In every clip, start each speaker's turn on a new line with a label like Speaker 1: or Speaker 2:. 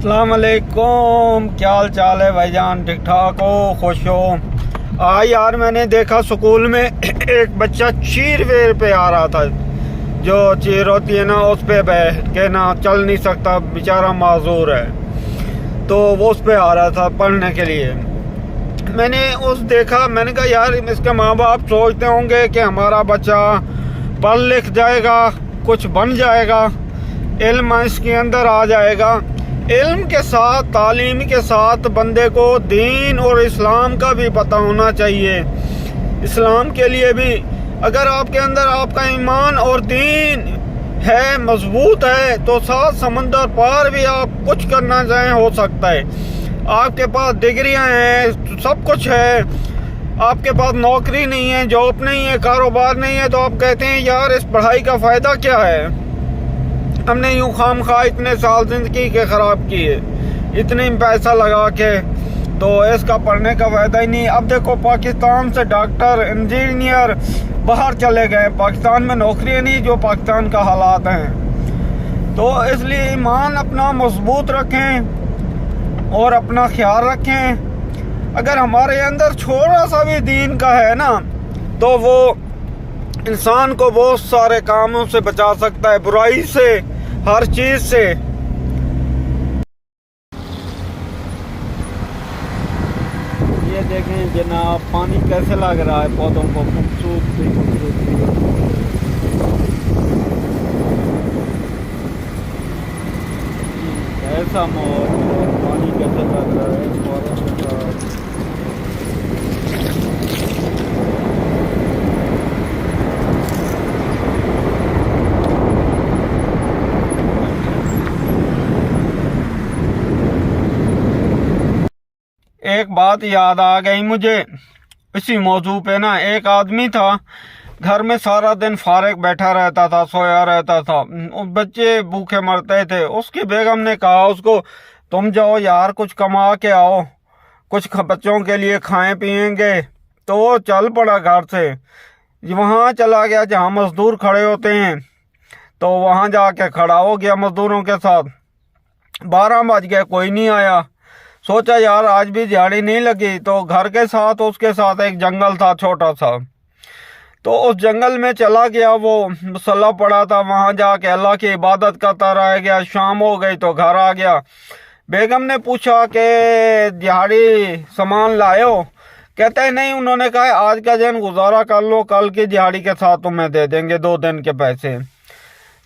Speaker 1: अस्सलाम वालेकुम, क्या हाल चाल है भाईजान? ठीक ठाक हो? खुश हो? यार मैंने देखा स्कूल में एक बच्चा चीर वेर पे आ रहा था। जो चीर होती है ना, उस पे बैठ के ना चल नहीं सकता, बेचारा माजूर है। तो वो उस पे आ रहा था पढ़ने के लिए। मैंने देखा, मैंने कहा यार इसके माँ बाप सोचते होंगे कि हमारा बच्चा पढ़ लिख जाएगा, कुछ बन जाएगा, इल्म इसके अंदर आ जाएगा। इल्म के साथ, तालीम के साथ बंदे को दीन और इस्लाम का भी पता होना चाहिए। इस्लाम के लिए भी अगर आपके अंदर आपका ईमान और दीन है, मजबूत है, तो सात समंदर पार भी आप कुछ करना चाहें हो सकता है। आपके पास डिग्रियां हैं, सब कुछ है, आपके पास नौकरी नहीं है, जॉब नहीं है, कारोबार नहीं है, तो आप कहते हैं यार इस पढ़ाई का फ़ायदा क्या है? हमने यूँ खाम खा इतने साल ज़िंदगी के ख़राब किए, इतने पैसा लगा के, तो इसका पढ़ने का फ़ायदा ही नहीं। अब देखो पाकिस्तान से डॉक्टर, इंजीनियर बाहर चले गए, पाकिस्तान में नौकरियाँ नहीं, जो पाकिस्तान का हालात हैं। तो इसलिए ईमान अपना मजबूत रखें और अपना ख्याल रखें। अगर हमारे अंदर थोड़ा सा भी दीन का है ना, तो वो इंसान को बहुत सारे कामों से बचा सकता है, बुराई से, हर चीज से। ये देखें जनाब, पानी कैसे लग रहा है पौधों को, खूबसूरती। ऐसा माहौल, पानी कैसे लग रहा है पौधों के साथ। एक बात याद आ गई मुझे इसी मौजू पे ना। एक आदमी था, घर में सारा दिन फारिग बैठा रहता था, सोया रहता था, बच्चे भूखे मरते थे। उसकी बेगम ने कहा उसको, तुम जाओ यार कुछ कमा के आओ, कुछ बच्चों के लिए खाएं पिएंगे। तो वो चल पड़ा घर से, वहाँ चला गया जहाँ मजदूर खड़े होते हैं। तो वहाँ जाके खड़ा हो गया मजदूरों के साथ। 12 बज गए, कोई नहीं आया। सोचा यार आज भी दिहाड़ी नहीं लगी। तो घर के साथ, उसके साथ एक जंगल था छोटा सा, तो उस जंगल में चला गया। वो मुसल्ला पड़ा था, वहां जाके अल्लाह की इबादत करता रह गया। शाम हो गई तो घर आ गया। बेगम ने पूछा कि दिहाड़ी सामान लायो? कहते हैं नहीं। उन्होंने कहा आज का दिन गुजारा कर लो, कल की दिहाड़ी के साथ तुम्हें दे देंगे 2 दिन के पैसे।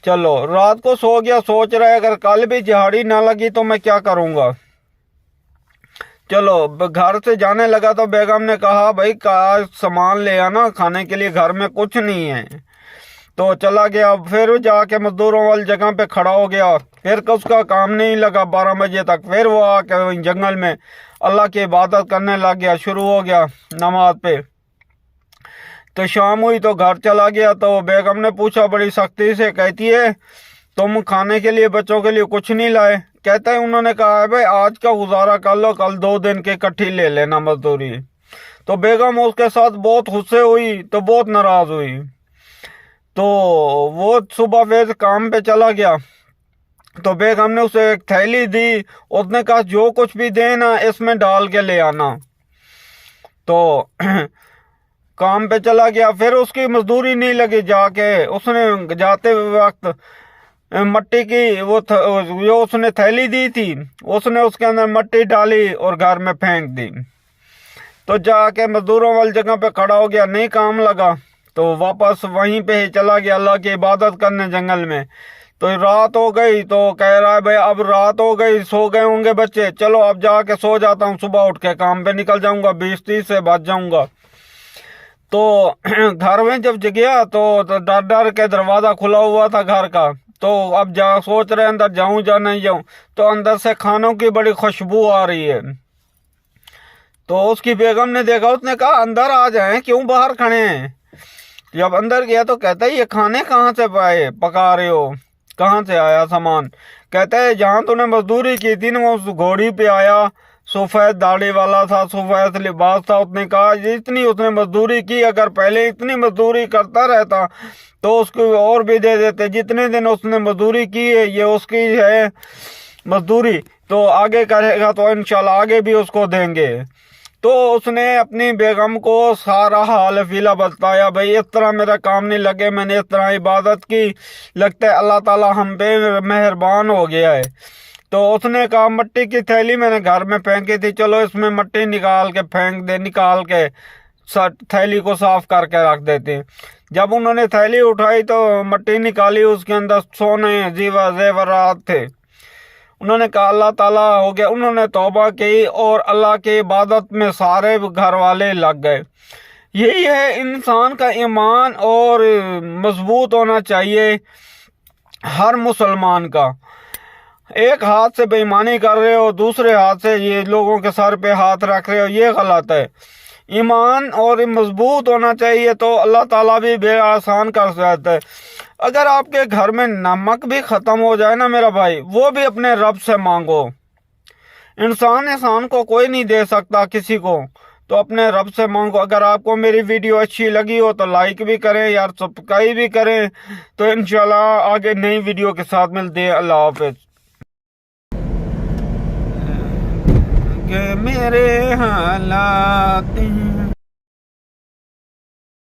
Speaker 1: चलो, रात को सो गया, सोच रहे अगर कल भी दिहाड़ी ना लगी तो मैं क्या करूँगा। चलो, घर से जाने लगा तो बेगम ने कहा भाई का सामान ले आना खाने के लिए, घर में कुछ नहीं है। तो चला गया, फिर जाके मजदूरों वाली जगह पे खड़ा हो गया। फिर उसका काम नहीं लगा 12 बजे तक। फिर वो आके जंगल में अल्लाह की इबादत करने लग गया, शुरू हो गया नमाज पे। तो शाम हुई तो घर चला गया। तो बेगम ने पूछा बड़ी सख्ती से, कहती है तुम खाने के लिए बच्चों के लिए कुछ नहीं लाए? कहते हैं उन्होंने कहा है भाई आज का गुजारा कर लो, कल 2 दिन की इकट्ठी ले लेना मजदूरी। तो बेगम उसके साथ बहुत गुस्से हुई, तो बहुत नाराज हुई। तो वो सुबह फिर काम पे चला गया। तो बेगम ने उसे एक थैली दी, उसने कहा जो कुछ भी देना इसमें डाल के ले आना। तो काम पे चला गया। फिर उसकी मजदूरी नहीं लगी, जाके उसने जाते वक्त मट्टी की वो जो उसने थैली दी थी, उसने उसके अंदर मट्टी डाली और घर में फेंक दी। तो जाके मजदूरों वाली जगह पे खड़ा हो गया, नहीं काम लगा। तो वापस वहीं पे ही चला गया अल्लाह की इबादत करने जंगल में। तो रात हो गई, तो कह रहा है भाई अब रात हो गई, सो गए होंगे बच्चे, चलो अब जाके सो जाता हूँ, सुबह उठ के काम पे निकल जाऊंगा, 20-30 से बच जाऊंगा। तो घर में जब गया तो डर डर के दरवाजा खुला हुआ था घर का। तो अब सोच रहे अंदर जाऊं या नहीं जाऊं। तो अंदर से खानों की बड़ी खुशबू आ रही है। तो उसकी बेगम ने देखा, उसने कहा अंदर आ जाएं, क्यों बाहर खड़े हैं? जब अंदर गया तो कहता है ये खाने कहाँ से पाए, पका रहे हो, कहाँ से आया सामान? कहता है जहाँ तूने मजदूरी की थी ना, उस घोड़ी पे आया, सफेद दाढ़ी वाला था, सफेद लिबास था। उसने कहा जितनी उसने मजदूरी की, अगर पहले इतनी मजदूरी करता रहता तो उसको और भी दे देते। जितने दिन उसने मजदूरी की है ये उसकी है, मजदूरी, तो आगे करेगा तो इंशाल्लाह आगे भी उसको देंगे। तो उसने अपनी बेगम को सारा हाल फीला बताया, भाई इस तरह मेरा काम नहीं लगे, मैंने इस तरह इबादत की, लगता है अल्लाह ताला हम पे मेहरबान हो गया है। तो उसने कहा मिट्टी की थैली मैंने घर में फेंकी थी, चलो इसमें मिट्टी निकाल के फेंक दे, निकाल के थैली को साफ करके रख देते हैं। जब उन्होंने थैली उठाई तो मिट्टी निकाली, उसके अंदर सोने जेवरात थे। उन्होंने कहा अल्लाह ताला हो गया, उन्होंने तौबा की और अल्लाह की इबादत में सारे घर वाले लग गए। यही है इंसान का ईमान, और मजबूत होना चाहिए हर मुसलमान का। एक हाथ से बेईमानी कर रहे हो, दूसरे हाथ से ये लोगों के सर पे हाथ रख रहे हो, ये गलत है। ईमान और मजबूत होना चाहिए, तो अल्लाह ताला भी बे आसान कर सकता है। अगर आपके घर में नमक भी ख़त्म हो जाए ना मेरा भाई, वो भी अपने रब से मांगो। इंसान को कोई नहीं दे सकता किसी को, तो अपने रब से मांगो। अगर आपको मेरी वीडियो अच्छी लगी हो तो लाइक भी करें यार, सब्सक्राइब भी करें। तो इंशाल्लाह आगे नई वीडियो के साथ मिलते हैं। अल्लाह हाफिज। मेरे हालात